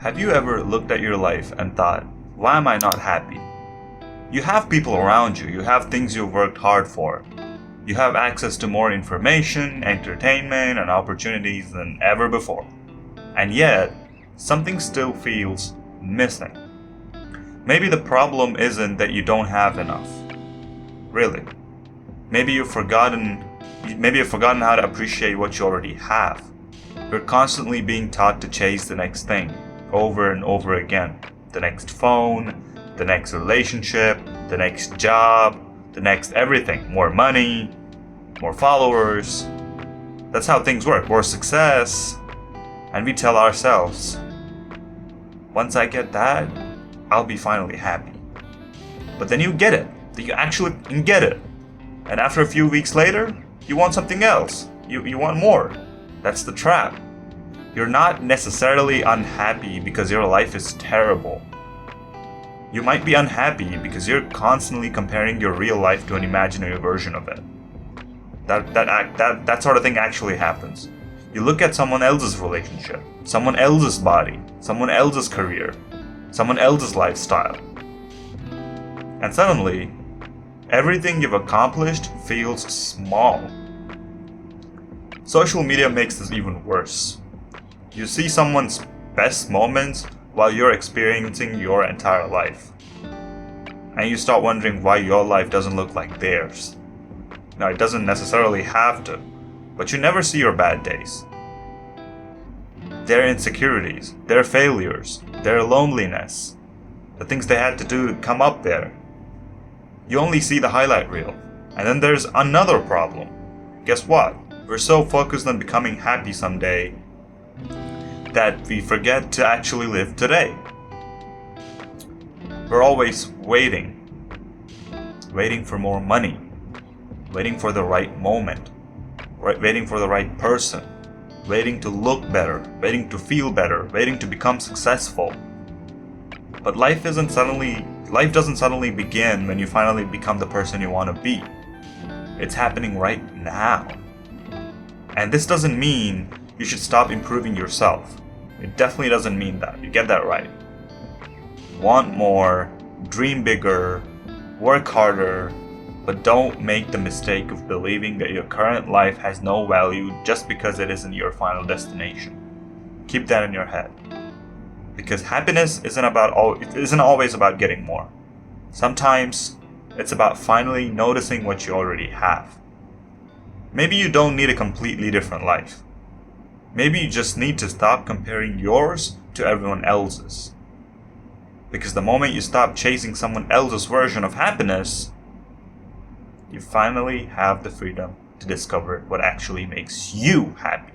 Have you ever looked at your life and thought, why am I not happy? You have people around you, you have things you've worked hard for. You have access to more information, entertainment, and opportunities than ever before. And yet, something still feels missing. Maybe the problem isn't that you don't have enough. Really. Maybe you've forgotten how to appreciate what you already have. You're constantly being taught to chase the next thing, over and over again. The next phone, the next relationship, the next job, the next everything. More money, more followers. That's how things work. More success. And we tell ourselves, once I get that, I'll be finally happy. But then you get it. You actually get it. And after a few weeks later, you want something else. You want more. That's the trap. You're not necessarily unhappy because your life is terrible. You might be unhappy because you're constantly comparing your real life to an imaginary version of it. That sort of thing actually happens. You look at someone else's relationship, someone else's body, someone else's career, someone else's lifestyle. And suddenly, everything you've accomplished feels small. Social media makes this even worse. You see someone's best moments while you're experiencing your entire life. And you start wondering why your life doesn't look like theirs. Now, it doesn't necessarily have to, but you never see your bad days. Their insecurities, their failures, their loneliness, the things they had to do to come up there. You only see the highlight reel. And then there's another problem. Guess what? We're so focused on becoming happy someday that we forget to actually live today. We're always waiting for more money, waiting for the right moment, waiting for the right person, waiting to look better, waiting to feel better, waiting to become successful. But life doesn't suddenly begin when you finally become the person you want to be. It's happening right now. And this doesn't mean you should stop improving yourself. It definitely doesn't mean that. You get that right. Want more, dream bigger, work harder, but don't make the mistake of believing that your current life has no value just because it isn't your final destination. Keep that in your head. Because happiness isn't always about getting more. Sometimes it's about finally noticing what you already have. Maybe you don't need a completely different life. Maybe you just need to stop comparing yours to everyone else's. Because the moment you stop chasing someone else's version of happiness, you finally have the freedom to discover what actually makes you happy.